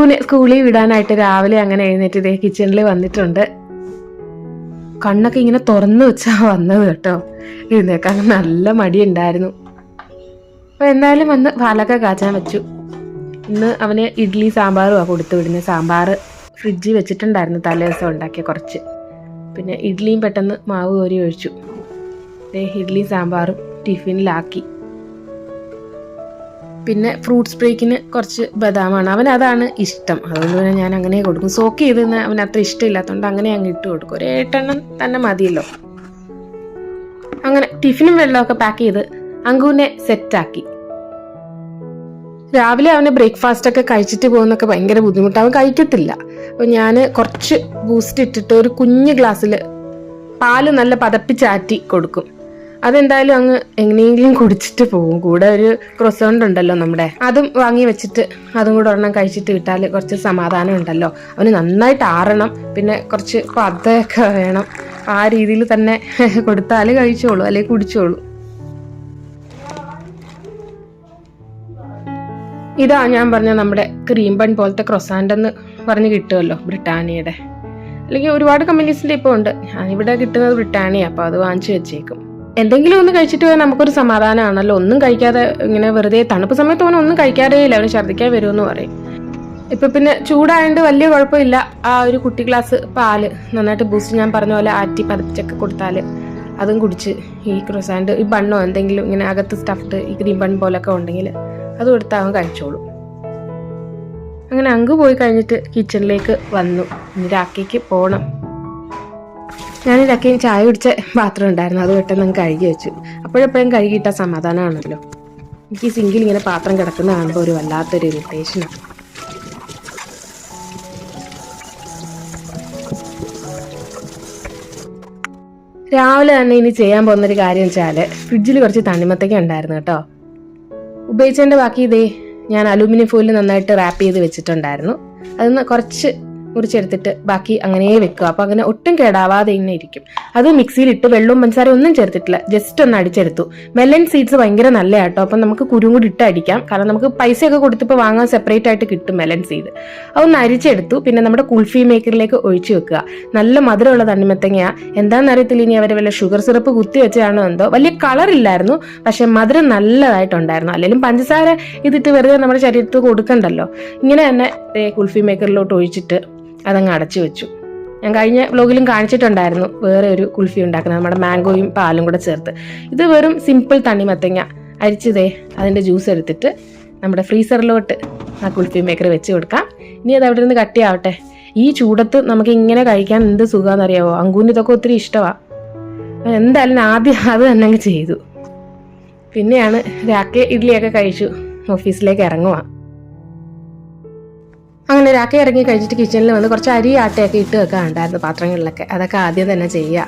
അങ്കുനെ സ്കൂളിൽ വിടാനായിട്ട് രാവിലെ അങ്ങനെ എഴുന്നേറ്റ് ഇതേ കിച്ചണിൽ വന്നിട്ടുണ്ട്. കണ്ണൊക്കെ ഇങ്ങനെ തുറന്നു വെച്ചാ വന്നത് കേട്ടോ. എഴുന്നേക്കാൻ നല്ല മടിയുണ്ടായിരുന്നു. അപ്പൊ എന്തായാലും വന്ന് പാലൊക്കെ കാച്ചാൻ വെച്ചു. ഇന്ന് അവന് ഇഡ്ഡലി സാമ്പാറുമാണ് കൊടുത്തു വിടുന്നത്. സാമ്പാർ ഫ്രിഡ്ജിൽ വെച്ചിട്ടുണ്ടായിരുന്നു തലേ ദിവസം ഉണ്ടാക്കിയ കുറച്ച്. പിന്നെ ഇഡ്ഡലിയും പെട്ടെന്ന് മാവ് കോരി ഒഴിച്ചു. ഇഡ്ഡലി സാമ്പാറും ടിഫിനിലാക്കി. പിന്നെ ഫ്രൂട്ട്സ് ബ്രേക്കിന് കുറച്ച് ബദാമാണ്, അവൻ അതാണ് ഇഷ്ടം. അതുകൊണ്ട് തന്നെ ഞാൻ അങ്ങനെ കൊടുക്കും. സോക്ക് ചെയ്തെന്ന് അവന് അത്ര ഇഷ്ടമില്ലാത്തതുകൊണ്ട് അങ്ങനെ അങ്ങ് ഇട്ട് കൊടുക്കും. ഒരു 8 എണ്ണം തന്നെ മതിയല്ലോ. അങ്ങനെ ടിഫിനും വെള്ളമൊക്കെ പാക്ക് ചെയ്ത് അങ്കുവിനെ സെറ്റാക്കി. രാവിലെ അവന് ബ്രേക്ക്ഫാസ്റ്റ് ഒക്കെ കഴിച്ചിട്ട് പോകുന്നൊക്കെ ഭയങ്കര ബുദ്ധിമുട്ട്. അവൻ കഴിക്കത്തില്ല. അപ്പോൾ ഞാൻ കുറച്ച് ബൂസ്റ്റ് ഇട്ടിട്ട് ഒരു കുഞ്ഞു ഗ്ലാസ്സിൽ പാല് നല്ല പതപ്പിച്ചാറ്റി കൊടുക്കും. അതെന്തായാലും അങ്ങ് എങ്ങനെയെങ്കിലും കുടിച്ചിട്ട് പോകും. കൂടെ ഒരു ക്രോസോണ്ട് ഉണ്ടല്ലോ നമ്മുടെ, അതും വാങ്ങി വെച്ചിട്ട് അതും കൂടെ ഒരെണ്ണം കഴിച്ചിട്ട് വിട്ടാൽ കുറച്ച് സമാധാനം ഉണ്ടല്ലോ. അവന് നന്നായിട്ട് ആറണം, പിന്നെ കുറച്ച് പതയൊക്കെ വേണം. ആ രീതിയിൽ തന്നെ കൊടുത്താൽ കഴിച്ചോളൂ, അല്ലെങ്കിൽ കുടിച്ചോളൂ. ഇതാ ഞാൻ പറഞ്ഞ നമ്മുടെ ക്രീം ബൺ പോലത്തെ ക്രൊസാൻഡ് എന്ന് പറഞ്ഞ് കിട്ടുമല്ലോ ബ്രിട്ടാനിയുടെ. അല്ലെങ്കിൽ ഒരുപാട് കമ്പനീസിൻ്റെ ഇപ്പോൾ ഉണ്ട്. ഞാനിവിടെ കിട്ടുന്നത് ബ്രിട്ടാനിയ, അപ്പോൾ അത് വാങ്ങിച്ചു വെച്ചേക്കും. എന്തെങ്കിലും ഒന്ന് കഴിച്ചിട്ട് പോയാൽ നമുക്കൊരു സമാധാനമാണല്ലോ. ഒന്നും കഴിക്കാതെ ഇങ്ങനെ വെറുതെ തണുപ്പ് സമയത്ത് അവന് ഒന്നും കഴിക്കാറേ ഇല്ല. അവന് ഛർദ്ദിക്കാൻ വരുമെന്ന് പറയും. ഇപ്പം പിന്നെ ചൂടായതുകൊണ്ട് വലിയ കുഴപ്പമില്ല. ആ ഒരു കുട്ടി ഗ്ലാസ് പാല് നന്നായിട്ട് ബൂസ്റ്റ് ഞാൻ പറഞ്ഞ പോലെ ആറ്റി പതിപ്പിച്ചൊക്കെ കൊടുത്താൽ അതും കുടിച്ച് ഈ ക്രോസാൻഡ് ഈ ബണ്ണോ എന്തെങ്കിലും ഇങ്ങനെ അകത്ത് സ്റ്റഫ്ഡ് ഈ ക്രീം ബൺ പോലൊക്കെ ഉണ്ടെങ്കിൽ അത് കൊടുത്താൽ അവൻ കഴിച്ചോളൂ. അങ്ങനെ അങ്ക് പോയി കഴിഞ്ഞിട്ട് കിച്ചണിലേക്ക് വന്നു. ഇനി രാക്കേക്ക് പോകണം. ഞാൻ രാക്കേയും ചായ കുടിച്ച പാത്രം ഉണ്ടായിരുന്നു, അത് പെട്ടെന്ന് അങ്ങ് കഴുകി വെച്ചു. അപ്പോഴെപ്പോഴും കഴുകിയിട്ടാൽ സമാധാനമാണല്ലോ. എനിക്ക് ഈ സിങ്കിൽ ഇങ്ങനെ പാത്രം കിടക്കുന്ന കാണുമ്പോൾ ഒരു വല്ലാത്തൊരു ഇറിറ്റേഷനാണ്. രാവിലെ തന്നെ ഇനി ചെയ്യാൻ പോകുന്നൊരു കാര്യം വെച്ചാൽ ഫ്രിഡ്ജിൽ കുറച്ച് തണ്ണിമത്തങ്ങ ഉണ്ടായിരുന്നു കേട്ടോ. ഉപയോഗിച്ചതിൻ്റെ ബാക്കി ഇതേ ഞാൻ അലൂമിനിയം ഫോയിലിൽ നന്നായിട്ട് റാപ്പ് ചെയ്ത് വെച്ചിട്ടുണ്ടായിരുന്നു. അതിന്ന് കുറച്ച് മുറിച്ചെടുത്തിട്ട് ബാക്കി അങ്ങനെ വെക്കുക. അപ്പോൾ അങ്ങനെ ഒട്ടും കേടാവാതെ ഇങ്ങനെ ഇരിക്കും. അത് മിക്സിയിലിട്ട് വെള്ളവും പഞ്ചസാര ഒന്നും ചേർത്തിട്ടില്ല, ജസ്റ്റ് ഒന്ന് അടിച്ചെടുത്തു. മെലൻ സീഡ്സ് ഭയങ്കര നല്ല കേട്ടോ. അപ്പം നമുക്ക് കുരും കൂടി ഇട്ട് അടിക്കാം. കാരണം നമുക്ക് പൈസയൊക്കെ കൊടുത്തിപ്പോൾ വാങ്ങാൻ സെപ്പറേറ്റ് ആയിട്ട് കിട്ടും മെലൻ സീഡ്. അതൊന്ന് അരിച്ചെടുത്തു. പിന്നെ നമ്മുടെ കുൾഫി മേക്കറിലേക്ക് ഒഴിച്ചു വെക്കുക. നല്ല മധുരമുള്ള തണ്ണിമത്തങ്ങ. എന്താണെന്ന് അറിയത്തില്ല, ഇനി അവർ വല്ല ഷുഗർ സിറപ്പ് കുത്തി വെച്ചാണോ എന്തോ. വലിയ കളറില്ലായിരുന്നു, പക്ഷെ മധുരം നല്ലതായിട്ടുണ്ടായിരുന്നു. അല്ലെങ്കിൽ പഞ്ചസാര ഇതിട്ട് വെറുതെ നമ്മുടെ ശരീരത്തിൽ കൊടുക്കണ്ടല്ലോ. ഇങ്ങനെ തന്നെ കുൾഫി മേക്കറിലോട്ട് ഒഴിച്ചിട്ട് അതങ്ങ് അടച്ചു വെച്ചു. ഞാൻ കഴിഞ്ഞ വ്ലോഗിലും കാണിച്ചിട്ടുണ്ടായിരുന്നു വേറെ ഒരു കുൽഫി ഉണ്ടാക്കുന്നത്, നമ്മുടെ മാംഗോയും പാലും കൂടെ ചേർത്ത്. ഇത് വെറും സിമ്പിൾ തണ്ണിമത്തങ്ങ അരിച്ചതേ അതിൻ്റെ ജ്യൂസ് എടുത്തിട്ട് നമ്മുടെ ഫ്രീസറിലോട്ട് ആ കുൽഫി മേക്കർ വെച്ച് കൊടുക്കാം. ഇനി അത് അവിടെ നിന്ന് കട്ടിയാവട്ടെ. ഈ ചൂടത്ത് നമുക്ക് ഇങ്ങനെ കഴിക്കാൻ എന്ത് സുഖമാണെന്നറിയാവോ. അങ്കൂന് ഇതൊക്കെ ഒത്തിരി ഇഷ്ടമാണ്. എന്തായാലും ആദ്യം അത് തന്നെ അങ്ങ് ചെയ്തു. പിന്നെയാണ് രാക്കെ ഇഡ്ഡലിയൊക്കെ കഴിച്ചു ഓഫീസിലേക്ക് ഇറങ്ങുക. അങ്ങനെ രാക്കെ ഇറങ്ങി കഴിച്ചിട്ട് കിച്ചണിൽ വന്ന് കുറച്ച് അരി ആട്ടയൊക്കെ ഇട്ട് വെക്കാനുണ്ടായിരുന്നു പാത്രങ്ങളിലൊക്കെ. അതൊക്കെ ആദ്യം തന്നെ ചെയ്യുക.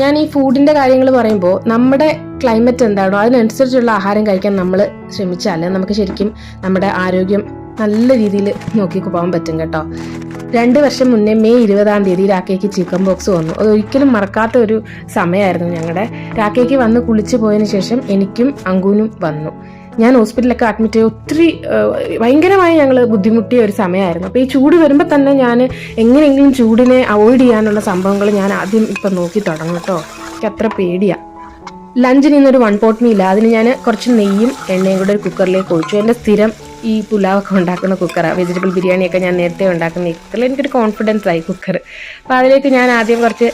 ഞാൻ ഈ ഫുഡിൻ്റെ കാര്യങ്ങൾ പറയുമ്പോൾ നമ്മുടെ ക്ലൈമറ്റ് എന്താണോ അതിനനുസരിച്ചുള്ള ആഹാരം കഴിക്കാൻ നമ്മൾ ശ്രമിച്ചാൽ നമുക്ക് ശരിക്കും നമ്മുടെ ആരോഗ്യം നല്ല രീതിയിൽ നോക്കി പോകാൻ പറ്റും കേട്ടോ. 2 വർഷം മുന്നേ മെയ് 20-ാം തീയതി രാക്കേക്ക് ചിക്കൻ ബോക്സ് വന്നു. അത് ഒരിക്കലും മറക്കാത്ത ഒരു സമയമായിരുന്നു ഞങ്ങളുടെ. രാക്കേക്ക് വന്ന് കുളിച്ച് പോയതിന് ശേഷം എനിക്കും അങ്കൂനും വന്നു. ഞാൻ ഹോസ്പിറ്റലിലൊക്കെ അഡ്മിറ്റ് ചെയ്ത് ഒത്തിരി ഭയങ്കരമായി ഞങ്ങൾ ബുദ്ധിമുട്ടിയ ഒരു സമയമായിരുന്നു. അപ്പോൾ ഈ ചൂട് വരുമ്പോൾ തന്നെ ഞാൻ എങ്ങനെയെങ്കിലും ചൂടിനെ അവോയ്ഡ് ചെയ്യാനുള്ള സംഭവങ്ങൾ ഞാൻ ആദ്യം ഇപ്പം നോക്കി തുടങ്ങും കേട്ടോ. എനിക്ക് അത്ര പേടിയാണ്. ലഞ്ചിന് ഇന്നൊരു 1 പോട്ട് മീൽ. അതിന് ഞാൻ കുറച്ച് നെയ്യും എണ്ണയും കൂടെ ഒരു കുക്കറിലേക്ക് ഒഴിച്ചു. എൻ്റെ സ്ഥിരം ഈ പുലാവൊക്കെ ഉണ്ടാക്കുന്ന കുക്കറാണ്. വെജിറ്റബിൾ ബിരിയാണിയൊക്കെ ഞാൻ നേരത്തെ ഉണ്ടാക്കുന്ന ഈ കുക്കറിൽ എനിക്കൊരു കോൺഫിഡൻസ് ആയി കുക്കർ. അപ്പോൾ അതിലേക്ക് ഞാൻ ആദ്യം കുറച്ച്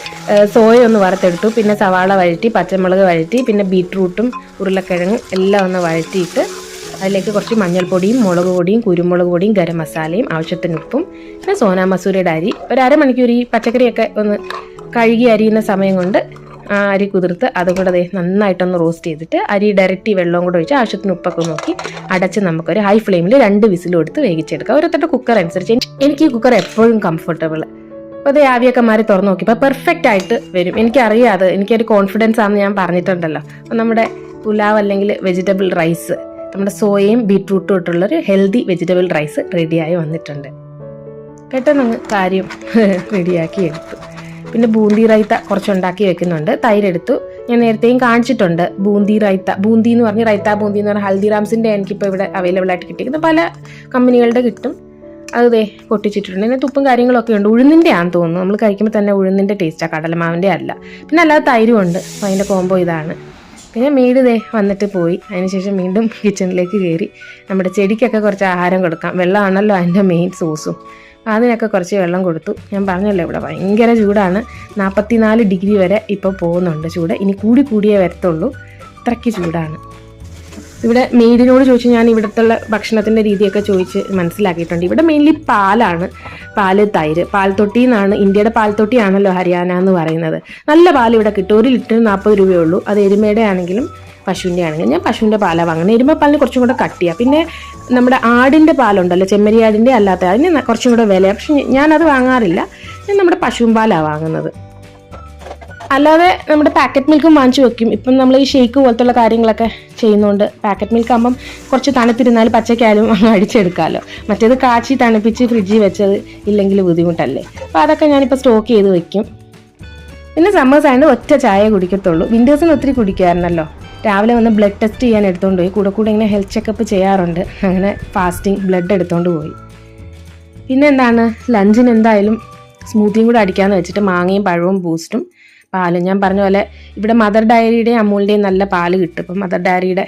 സോയ ഒന്ന് വറുത്തെടുത്തു. പിന്നെ സവാള വഴറ്റി, പച്ചമുളക് വഴറ്റി, പിന്നെ ബീട്രൂട്ടും ഉരുളക്കിഴങ്ങും എല്ലാം ഒന്ന് വഴറ്റിയിട്ട് അതിലേക്ക് കുറച്ച് മഞ്ഞൾപ്പൊടിയും മുളക് പൊടിയും കുരുമുളക് പൊടിയും ഗരം മസാലയും ആവശ്യത്തിന് ഉപ്പും പിന്നെ സോനാ മസൂരിയുടെ അരി ഒരു അരമണിക്കൂർ ഈ പച്ചക്കറിയൊക്കെ ഒന്ന് കഴുകി അരിയുന്ന സമയം കൊണ്ട് ആ അരി കുതിർത്ത് അതുകൂടെ നന്നായിട്ടൊന്ന് റോസ്റ്റ് ചെയ്തിട്ട് അരി ഡയറക്റ്റ് വെള്ളവും കൂടെ ഒഴിച്ച് ആവശ്യത്തിന് ഉപ്പൊക്കെ നോക്കി അടച്ച് നമുക്കൊരു ഹൈ ഫ്ലെയിമിൽ 2 വിസിലും എടുത്ത് വേവിച്ചെടുക്കാം. ഓരോരുത്തരുടെ കുക്കർ അനുസരിച്ച്. എനിക്ക് ഈ കുക്കർ എപ്പോഴും കംഫർട്ടബിൾ. അപ്പോൾ അത് ആവിയൊക്കെ മാറി തുറന്ന് നോക്കിയപ്പോൾ പെർഫെക്റ്റ് ആയിട്ട് വരും. എനിക്കറിയാതെ എനിക്കൊരു കോൺഫിഡൻസ് ആണെന്ന് ഞാൻ പറഞ്ഞിട്ടുണ്ടല്ലോ. അപ്പം നമ്മുടെ പുലാവ് അല്ലെങ്കിൽ വെജിറ്റബിൾ റൈസ്, നമ്മുടെ സോയയും ബീട്രൂട്ടും ഇട്ടുള്ളൊരു ഹെൽത്തി വെജിറ്റബിൾ റൈസ് റെഡിയായി വന്നിട്ടുണ്ട്. പെട്ടെന്ന് അങ്ങ് കാര്യം റെഡിയാക്കി എടുത്തു. പിന്നെ ബൂന്തി റൈത്ത കുറച്ചുണ്ടാക്കി വെക്കുന്നുണ്ട്. തൈരെടുത്തു. ഞാൻ നേരത്തെയും കാണിച്ചിട്ടുണ്ട് ബൂന്തി റൈത്ത. ബൂന്തി എന്ന് പറഞ്ഞ് റൈത്ത ബൂന്തി എന്ന് പറഞ്ഞാൽ ഹൽദിറാംസിൻ്റെ എനിക്കിപ്പോൾ ഇവിടെ അവൈലബിൾ ആയിട്ട് കിട്ടിയിരിക്കുന്നത്. പല കമ്പനികളുടെ കിട്ടും. അത് പൊട്ടിച്ചിട്ടുണ്ട്. പിന്നെ തുപ്പും കാര്യങ്ങളൊക്കെ ഉണ്ട്. ഉഴുന്നിൻ്റെ ആണെന്ന് തോന്നുന്നു. നമ്മൾ കഴിക്കുമ്പോൾ തന്നെ ഉഴുന്നിൻ്റെ ടേസ്റ്റാണ്, കടലമാവിൻ്റെ അല്ല. പിന്നെ അല്ലാതെ തൈരും ഉണ്ട്. അപ്പോൾ അതിൻ്റെ കോംബോ ഇതാണ്. പിന്നെ മെയ്ഡ് വന്നിട്ട് പോയി. അതിനുശേഷം വീണ്ടും കിച്ചണിലേക്ക് കയറി. നമ്മുടെ ചെടിക്കൊക്കെ കുറച്ച് ആഹാരം കൊടുക്കാം. വെള്ളമാണല്ലോ അതിൻ്റെ മെയിൻ സോഴ്സും. അതിനൊക്കെ കുറച്ച് വെള്ളം കൊടുത്തു. ഞാൻ പറഞ്ഞല്ലോ ഇവിടെ ഭയങ്കര ചൂടാണ്. 44 ഡിഗ്രി വരെ ഇപ്പോൾ പോകുന്നുണ്ട് ചൂട്. ഇനി കൂടിയേ വരത്തുള്ളൂ. അത്രയ്ക്ക് ചൂടാണ്. ഇവിടെ മെയ്ഡിനോട് ചോദിച്ചു ഞാൻ ഇവിടുത്തെ ഭക്ഷണത്തിൻ്റെ രീതിയൊക്കെ ചോദിച്ച് മനസ്സിലാക്കിയിട്ടുണ്ട്. ഇവിടെ മെയിൻലി പാലാണ്. പാല്, തൈര്. പാൽത്തൊട്ടി എന്നാണ്, ഇന്ത്യയുടെ പാൽത്തൊട്ടിയാണല്ലോ ഹരിയാന എന്ന് പറയുന്നത്. നല്ല പാൽ ഇവിടെ കിട്ടും. 1 ലിറ്റർ 40 രൂപയേ ഉള്ളൂ. അത് എരുമയുടെ ആണെങ്കിലും പശുവിൻ്റെ ആണെങ്കിലും. ഞാൻ പശുവിൻ്റെ പാലാണ് വാങ്ങുന്നത്. എരുമപ്പാലിന് കുറച്ചും കൂടെ കട്ടിയാണ്. പിന്നെ നമ്മുടെ ആടിൻ്റെ പാലുണ്ടല്ലോ, ചെമ്മരി ആടിൻ്റെ അല്ലാത്ത, അതിന് കുറച്ചും കൂടെ വിലയാണ്. പക്ഷെ ഞാനത് വാങ്ങാറില്ല. ഞാൻ നമ്മുടെ പശുവും പാലാണ് വാങ്ങുന്നത്. അല്ലാതെ നമ്മുടെ പാക്കറ്റ് മിൽക്കും വാങ്ങിച്ചു വെക്കും. ഇപ്പം നമ്മൾ ഈ ഷേക്ക് പോലത്തുള്ള കാര്യങ്ങളൊക്കെ ചെയ്യുന്നതുകൊണ്ട് പാക്കറ്റ് മിൽക്ക് ആകുമ്പം കുറച്ച് തണുത്തിരുന്നാൽ പച്ചക്കായാലും അങ്ങ് അടിച്ചെടുക്കാമല്ലോ. മറ്റേത് കാച്ചി തണുപ്പിച്ച് ഫ്രിഡ്ജിൽ വെച്ചത് ഇല്ലെങ്കിൽ ബുദ്ധിമുട്ടല്ലേ. അപ്പോൾ അതൊക്കെ ഞാനിപ്പോൾ സ്റ്റോക്ക് ചെയ്ത് വെക്കും. പിന്നെ സമ്മേഴ്സ് ആയതുകൊണ്ട് ഒറ്റ ചായ കുടിക്കത്തുള്ളൂ. വിൻറ്റേഴ്സിന് ഒത്തിരി കുടിക്കുമായിരുന്നല്ലോ. രാവിലെ വന്ന് ബ്ലഡ് ടെസ്റ്റ് ചെയ്യാൻ എടുത്തുകൊണ്ട് പോയി. കൂടെ ഇങ്ങനെ ഹെൽത്ത് ചെക്കപ്പ് ചെയ്യാറുണ്ട്. അങ്ങനെ ഫാസ്റ്റിംഗ് ബ്ലഡ് എടുത്തുകൊണ്ട് പോയി. പിന്നെ എന്താണ്, ലഞ്ചിന് എന്തായാലും സ്മൂത്തിയും കൂടെ അടിക്കാമെന്ന് വെച്ചിട്ട് മാങ്ങയും പഴവും ബൂസ്റ്റും പാലും. ഞാൻ പറഞ്ഞ പോലെ ഇവിടെ മദർ ഡയറിയുടെയും അമൂലിൻ്റെയും നല്ല പാല് കിട്ടും. ഇപ്പം മദർ ഡയറിയുടെ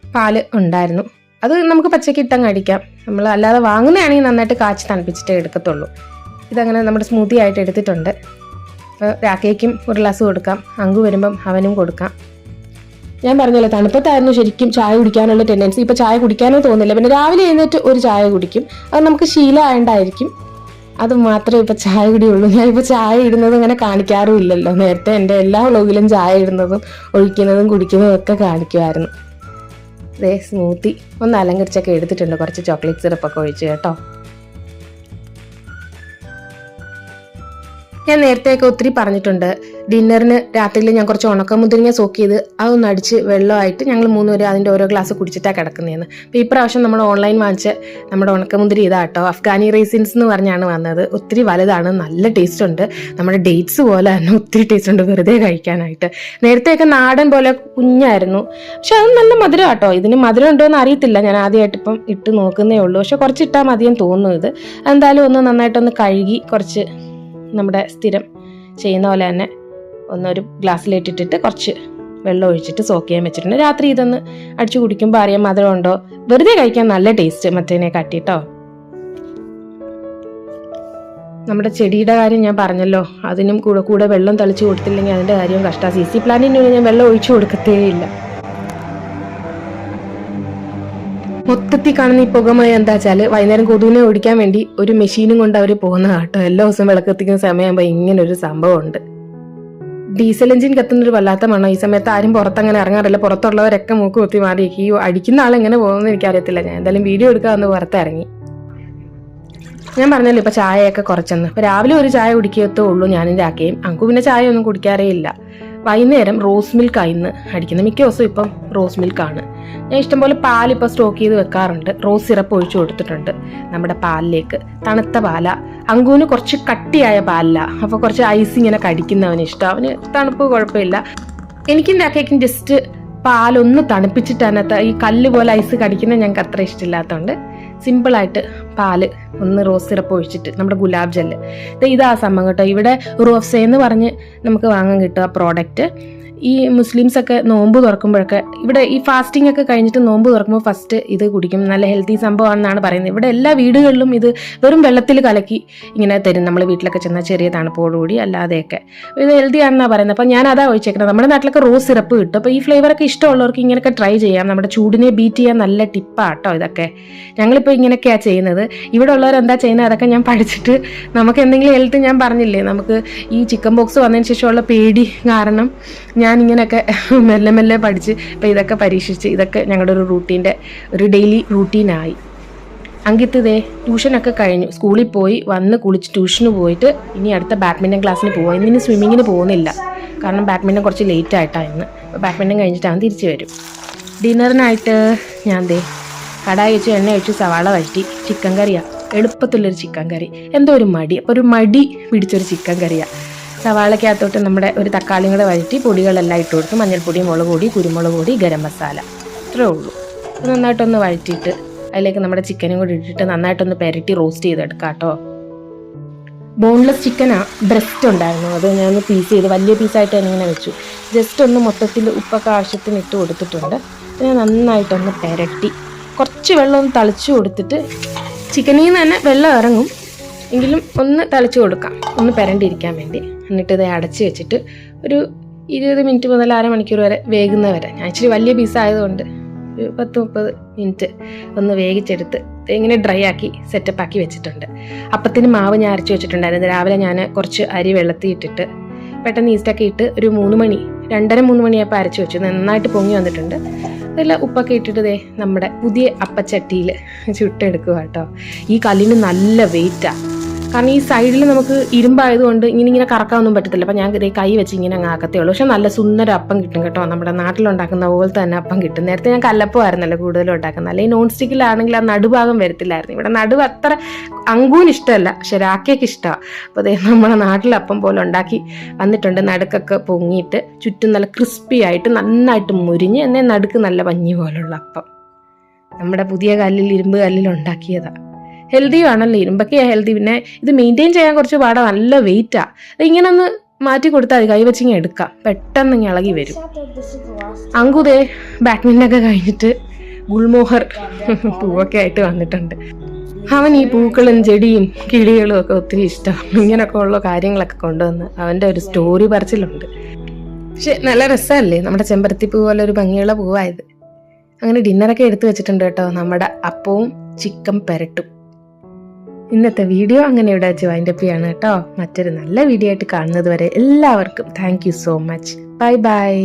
പാല് ഉണ്ടായിരുന്നു. അത് നമുക്ക് പച്ചക്ക് ഇട്ടങ്ങ് അടിക്കാം. നമ്മൾ അല്ലാതെ വാങ്ങുന്നതാണെങ്കിൽ നന്നായിട്ട് കാച്ചി തണുപ്പിച്ചിട്ടേ എടുക്കത്തുള്ളൂ. ഇതങ്ങനെ നമ്മുടെ സ്മൂത്തി ആയിട്ട് എടുത്തിട്ടുണ്ട്. രാക്കേക്കും ഒരു ഗ്ലാസ് കൊടുക്കാം. അങ്കു വരുമ്പം അവനും കൊടുക്കാം. ഞാൻ പറഞ്ഞല്ലോ തണുപ്പത്തായിരുന്നു ശരിക്കും ചായ കുടിക്കാനുള്ള ടെൻഡൻസി. ഇപ്പോൾ ചായ കുടിക്കാനോ തോന്നില്ല. പിന്നെ രാവിലെ എഴുന്നേറ്റ് ഒരു ചായ കുടിക്കും. അത് നമുക്ക് ശീലമായതുകൊണ്ടായിരിക്കും. അത് മാത്രമേ ഇപ്പോൾ ചായ കുടിയുള്ളൂ. ഞാനിപ്പോൾ ചായ ഇടുന്നത് ഇങ്ങനെ കാണിക്കാറും ഇല്ലല്ലോ. നേരത്തെ എൻ്റെ എല്ലാ വ്ളോഗിലും ചായ ഇടുന്നതും ഒഴിക്കുന്നതും കുടിക്കുന്നതും ഒക്കെ കാണിക്കുമായിരുന്നു. സ്മൂത്തി ഒന്ന് അലങ്കരിച്ചൊക്കെ എടുത്തിട്ടുണ്ട്. കുറച്ച് ചോക്ലേറ്റ് സിറപ്പൊക്കെ ഒഴിച്ച് കേട്ടോ. ഞാൻ നേരത്തെയൊക്കെ ഒത്തിരി പറഞ്ഞിട്ടുണ്ട്. ഡിന്നറിന് രാത്രിയിൽ ഞാൻ കുറച്ച് ഉണക്കമുന്തിരിങ്ങ സോക്ക് ചെയ്ത് അതൊന്ന് അടിച്ച് വെള്ളമായിട്ട് ഞങ്ങൾ 3 പേര് അതിൻ്റെ ഓരോ ഗ്ലാസ് കുടിച്ചിട്ടാണ് കിടക്കുന്നതെന്ന്. അപ്പോൾ ഈ പ്രാവശ്യം നമ്മൾ ഓൺലൈൻ വാങ്ങിച്ച നമ്മുടെ ഉണക്കമുന്തിരി ഇതാട്ടോ. അഫ്ഗാനി റൈസിൻസ് എന്ന് പറഞ്ഞാണ് വന്നത്. ഒത്തിരി വലുതാണ്, നല്ല ടേസ്റ്റ് ഉണ്ട്. നമ്മുടെ ഡേറ്റ്സ് പോലെ തന്നെ ഒത്തിരി ടേസ്റ്റ് ഉണ്ട് വെറുതെ കഴിക്കാനായിട്ട്. നേരത്തെയൊക്കെ നാടൻ പോലെ കുഞ്ഞായിരുന്നു. പക്ഷെ അത് നല്ല മധുരം കേട്ടോ. ഇതിന് മധുരം ഉണ്ടോ എന്ന് അറിയത്തില്ല. ഞാൻ ആദ്യമായിട്ട് ഇപ്പം ഇട്ട് നോക്കുന്നേ ഉള്ളൂ. പക്ഷെ കുറച്ചിട്ടാൽ മതിയെന്ന് തോന്നുന്നു. ഇത് എന്തായാലും ഒന്ന് നന്നായിട്ടൊന്ന് കഴുകി കുറച്ച് നമ്മുടെ സ്ഥിരം ചെയ്യുന്ന പോലെ തന്നെ ഒന്നൊരു ഗ്ലാസ്സിലേറ്റിട്ടിട്ട് കുറച്ച് വെള്ളം ഒഴിച്ചിട്ട് സോക്ക് ചെയ്യാൻ വെച്ചിട്ടുണ്ട്. രാത്രി ഇതൊന്ന് അടിച്ചു കുടിക്കുമ്പോൾ അറിയാം മധുരം ഉണ്ടോ. വെറുതെ കഴിക്കാൻ നല്ല ടേസ്റ്റ് മറ്റേനെ കാട്ടിട്ടോ. നമ്മുടെ ചെടിയുടെ കാര്യം ഞാൻ പറഞ്ഞല്ലോ. അതിനും കൂടെ വെള്ളം തളിച്ച് കൊടുത്തില്ലെങ്കിൽ അതിൻ്റെ കാര്യവും കഷ്ടമാണ്. CC പ്ലാന്റിന് ഞാൻ വെള്ളം ഒഴിച്ചു കൊടുക്കത്തേ ഇല്ല. മൊത്തത്തിൽ കാണുന്ന ഈ പുകമയം എന്താ വെച്ചാൽ വൈകുന്നേരം കൊതുകിനെ ഓടിക്കാൻ വേണ്ടി ഒരു മെഷീനും കൊണ്ട് അവർ പോകുന്ന കേട്ടോ. എല്ലാ ദിവസവും വിളക്കെത്തിക്കുന്ന സമയമാകുമ്പോൾ ഇങ്ങനൊരു സംഭവമുണ്ട്. ഡീസൽ എഞ്ചിൻ കത്തുന്നൊരു വല്ലാത്ത മണം. ഈ സമയത്ത് ആരും പുറത്തങ്ങനെ ഇറങ്ങാറില്ല. പുറത്തുള്ളവരൊക്കെ മൂക്ക് കുത്തി മാറി. ഈ അടിക്കുന്ന ആളെങ്ങനെ പോകുമെന്ന് എനിക്കറിയത്തില്ല. ഞാൻ എന്തായാലും വീഡിയോ എടുക്കാമെന്ന് പുറത്തിറങ്ങി. ഞാൻ പറഞ്ഞല്ലോ ഇപ്പോൾ ചായയൊക്കെ കുറച്ചെന്ന്. ഇപ്പോൾ രാവിലെ ഒരു ചായ കുടിക്കത്തേ ഉള്ളൂ ഞാനും രാക്കയും. അങ്കു പിന്നെ ചായ ഒന്നും കുടിക്കാറേ ഇല്ല. വൈകുന്നേരം റോസ് മിൽക്കാണ് ഇന്ന് അടിക്കുന്നത്. മിക്ക ദിവസവും ഇപ്പം റോസ് മിൽക്കാണ്. ഞാൻ ഇഷ്ടംപോലെ പാലിപ്പോൾ സ്റ്റോക്ക് ചെയ്ത് വെക്കാറുണ്ട്. റോസ് സിറപ്പ് ഒഴിച്ചു കൊടുത്തിട്ടുണ്ട് നമ്മുടെ പാലിലേക്ക്. തണുത്ത പാല. അങ്കുവിന് കുറച്ച് കട്ടിയായ പാലില്ല. അപ്പോൾ കുറച്ച് ഐസ് ഇങ്ങനെ കടിക്കുന്നവന് ഇഷ്ടം. അവന് തണുപ്പ് കുഴപ്പമില്ല. എനിക്കും രാക്കേക്കും ജസ്റ്റ് പാലൊന്ന് തണുപ്പിച്ചിട്ട് അതിനകത്ത് ഈ കല്ല് പോലെ ഐസ് കടിക്കുന്നത് ഞങ്ങൾക്ക് അത്ര ഇഷ്ടമില്ലാത്തതുകൊണ്ട് സിമ്പിളായിട്ട് പാല് ഒന്ന് റോസ് സിറപ്പ് ഒഴിച്ചിട്ട് നമ്മുടെ ഗുലാബ് ജെല്ല് ഇതാ സംഭവം കേട്ടോ. ഇവിടെ റോഫ്സെ എന്ന് പറഞ്ഞ് നമുക്ക് വാങ്ങാൻ കിട്ടുക പ്രോഡക്റ്റ്. ഈ മുസ്ലിംസൊക്കെ നോമ്പ് തുറക്കുമ്പോഴൊക്കെ ഇവിടെ ഈ ഫാസ്റ്റിംഗ് ഒക്കെ കഴിഞ്ഞിട്ട് നോമ്പ് തുറക്കുമ്പോൾ ഫസ്റ്റ് ഇത് കുടിക്കും. നല്ല ഹെൽത്തി സംഭവമാണെന്നാണ് പറയുന്നത്. ഇവിടെ എല്ലാ വീടുകളിലും ഇത് വെറും വെള്ളത്തിൽ കലക്കി ഇങ്ങനെ തരും. നമ്മൾ വീട്ടിലൊക്കെ ചെന്നാൽ ചെറിയ തണുപ്പോടുകൂടി അല്ലാതെയൊക്കെ ഇത് ഹെൽത്തി ആണെന്നാണ് പറയുന്നത്. അപ്പോൾ ഞാൻ അതാ ഒഴിച്ചേക്കുന്നത്. നമ്മുടെ നാട്ടിലൊക്കെ റോസ് സിറപ്പ് കിട്ടും. അപ്പോൾ ഈ ഫ്ലേവറൊക്കെ ഇഷ്ടമുള്ളവർക്ക് ഇങ്ങനെയൊക്കെ ട്രൈ ചെയ്യാം. നമ്മുടെ ചൂടിനെ ബീറ്റ് ചെയ്യാൻ നല്ല ടിപ്പാട്ടോ ഇതൊക്കെ. ഞങ്ങളിപ്പോൾ ഇങ്ങനെയൊക്കെയാണ് ചെയ്യുന്നത്. ഇവിടെ ഉള്ളവർ എന്താ ചെയ്യുന്നത് അതൊക്കെ ഞാൻ പഠിച്ചിട്ട് നമുക്ക് എന്തെങ്കിലും ഹെൽത്ത്, ഞാൻ പറഞ്ഞില്ലേ നമുക്ക് ഈ ചിക്കൻ ബോക്സ് വന്നതിന് ശേഷമുള്ള പേടി കാരണം ഞാനിങ്ങനെയൊക്കെ മെല്ലെ പഠിച്ച് ഇപ്പോൾ ഇതൊക്കെ പരീക്ഷിച്ച് ഇതൊക്കെ ഞങ്ങളുടെ ഒരു ഡെയിലി റൂട്ടീനായി. അങ്കിത്ത് ട്യൂഷനൊക്കെ കഴിഞ്ഞു, സ്കൂളിൽ പോയി വന്ന് കുളിച്ച് ട്യൂഷന് പോയിട്ട് ഇനി അടുത്ത ബാഡ്മിൻ്റൺ ക്ലാസ്സിന് പോവാം. ഇന്നിന് സ്വിമ്മിങ്ങിന് പോകുന്നില്ല, കാരണം ബാഡ്മിൻ്റൺ കുറച്ച് ലേറ്റ് ആയിട്ടാണ് ഇന്ന്. അപ്പോൾ ബാഡ്മിൻ്റൺ കഴിഞ്ഞിട്ടാണ് തിരിച്ച് വരും. ഡിന്നറിനായിട്ട് ഞാൻ കടായി വെച്ച് എണ്ണ ഒഴിച്ച് സവാള വഴറ്റി ചിക്കൻ കറിയാണ്. എളുപ്പത്തിലുള്ളൊരു ചിക്കൻ കറി. എന്തോ ഒരു മടി, അപ്പോൾ ഒരു മടി പിടിച്ചൊരു ചിക്കൻ കറിയാണ്. സവാളക്കകത്തോട്ട് നമ്മുടെ ഒരു തക്കാളിയും കൂടെ വഴറ്റി പൊടികളെല്ലാം ഇട്ട് കൊടുത്ത് മഞ്ഞൾപ്പൊടി, മുളക് പൊടി, കുരുമുളക് പൊടി, ഗരം മസാല, ഇത്രേ ഉള്ളൂ. നന്നായിട്ടൊന്ന് വഴറ്റിയിട്ട് അതിലേക്ക് നമ്മുടെ ചിക്കനും കൂടി ഇട്ടിട്ട് നന്നായിട്ടൊന്ന് പെരട്ടി റോസ്റ്റ് ചെയ്തെടുക്കാം കേട്ടോ. ബോൺലെസ് ചിക്കനാ, ബ്രസ്റ്റ് ഉണ്ടായിരുന്നു, അത് ഞാൻ പീസ് ചെയ്ത് വലിയ പീസായിട്ട് തന്നെ ഇങ്ങനെ വെച്ചു. ജസ്റ്റ് ഒന്ന് മൊത്തത്തിൽ ഉപ്പൊക്കെ ആവശ്യത്തിന് ഇട്ട് കൊടുത്തിട്ടുണ്ട്. പിന്നെ നന്നായിട്ടൊന്ന് പെരട്ടി കുറച്ച് വെള്ളം ഒന്ന് തളിച്ചു കൊടുത്തിട്ട്, ചിക്കനിൽ നിന്ന് തന്നെ വെള്ളം ഇറങ്ങും എങ്കിലും ഒന്ന് തളിച്ചു കൊടുക്കാം, ഒന്ന് പെരണ്ടിരിക്കാൻ വേണ്ടി. എന്നിട്ട് ഇത് അടച്ച് വെച്ചിട്ട് ഒരു 20 മിനിറ്റ് മുതൽ അരമണിക്കൂർ വരെ വേകുന്നവരെ, ഞാൻ ഇച്ചിരി വലിയ പീസായതുകൊണ്ട് ഒരു 10-30 മിനിറ്റ് ഒന്ന് വേവിച്ചെടുത്ത് ഇങ്ങനെ ഡ്രൈ ആക്കി സെറ്റപ്പാക്കി വെച്ചിട്ടുണ്ട്. അപ്പത്തിന് മാവ് ഞാൻ അരച്ച് വെച്ചിട്ടുണ്ടായിരുന്നു. രാവിലെ ഞാൻ കുറച്ച് അരി വെള്ളത്തിയിട്ടിട്ട് പെട്ടെന്ന് ഈസ്റ്റൊക്കെ ഇട്ട് ഒരു 3 മണി 2:30-3 മണിയായപ്പോൾ അരച്ച് വെച്ചു. നന്നായിട്ട് പൊങ്ങി വന്നിട്ടുണ്ട്. അതെല്ലാം ഉപ്പൊക്കെ ഇട്ടിട്ട് നമ്മുടെ പുതിയ അപ്പച്ചട്ടിയിൽ ചുട്ടെടുക്കുക കേട്ടോ. ഈ കല്ലിന് നല്ല വെയിറ്റാണ്, കാരണം ഈ സൈഡിൽ നമുക്ക് ഇരുമ്പായതുകൊണ്ട് ഇങ്ങനെ കറക്കാനൊന്നും പറ്റത്തില്ല. അപ്പം ഞാൻ കൈ വെച്ച് ഇങ്ങനെ അങ്ങ് ആക്കത്തേ ഉള്ളൂ. പക്ഷെ നല്ല സുന്ദര അപ്പം കിട്ടും കേട്ടോ, നമ്മുടെ നാട്ടിലുണ്ടാക്കുന്ന പോലത്തെ തന്നെ അപ്പം കിട്ടും. നേരത്തെ ഞാൻ കല്ലപ്പമായിരുന്നല്ലോ കൂടുതലും ഉണ്ടാക്കുന്നത്, അല്ലെങ്കിൽ നോൺ സ്റ്റിക്കിലാണെങ്കിൽ ആ നടുഭാഗം വരത്തില്ലായിരുന്നു. ഇവിടെ നടുവ് അത്ര അങ്കൂന് ഇഷ്ടമല്ല, പക്ഷെ രാക്കയ്ക്ക് ഇഷ്ടമാണ്. അപ്പോൾ അതേ നമ്മുടെ നാട്ടിലപ്പം പോലെ ഉണ്ടാക്കി വന്നിട്ടുണ്ട്. നടുക്കൊക്കെ പൊങ്ങിയിട്ട് ചുറ്റും നല്ല ക്രിസ്പി ആയിട്ട് നന്നായിട്ട് മുരിഞ്ഞ്, എന്നാൽ നടുക്ക് നല്ല പഞ്ഞി പോലുള്ള അപ്പം നമ്മുടെ പുതിയ കല്ലിൽ, ഇരുമ്പ് കല്ലിൽ ഉണ്ടാക്കിയതാണ്. ഹെൽത്തിയും ആണല്ലോ, ഇരുമ്പൊക്കെ ഹെൽത്തി. പിന്നെ ഇത് മെയിൻറ്റെയിൻ ചെയ്യാൻ കുറച്ച് പാടാണ്, നല്ല വെയിറ്റാണ്. ഇങ്ങനെ ഒന്ന് മാറ്റി കൊടുത്താൽ മതി, കൈവച്ചിങ്ങനെ എടുക്കാം, പെട്ടെന്ന് ഇങ്ങനെ ഇളകി വരും. അങ്കുതേ ബാഡ്മിൻ്റനൊക്കെ കഴിഞ്ഞിട്ട് ഗുൽമോഹർ പൂവൊക്കെ ആയിട്ട് വന്നിട്ടുണ്ട്. അവൻ ഈ പൂക്കളും ചെടിയും കിളികളും ഒക്കെ ഒത്തിരി ഇഷ്ടമാണ്. ഇങ്ങനെയൊക്കെ ഉള്ള കാര്യങ്ങളൊക്കെ കൊണ്ടുവന്ന് അവൻ്റെ ഒരു സ്റ്റോറി പറച്ചിലുണ്ട്. പക്ഷെ നല്ല രസമല്ലേ, നമ്മുടെ ചെമ്പരത്തി പൂ പോലെ ഒരു ഭംഗിയുള്ള പൂവായത്. അങ്ങനെ ഡിന്നറൊക്കെ എടുത്തു വെച്ചിട്ടുണ്ട് കേട്ടോ, നമ്മുടെ അപ്പവും ചിക്കൻ പെരട്ടും. ഇന്നത്തെ വീഡിയോ അങ്ങനെ ഇവിടെ വെച്ച് വൈൻഡപ്പ് ചെയ്യാണ് കേട്ടോ. മറ്റൊരു നല്ല വീഡിയോ ആയിട്ട് കാണുന്നത് വരെ എല്ലാവർക്കും thank you so much. Bye bye.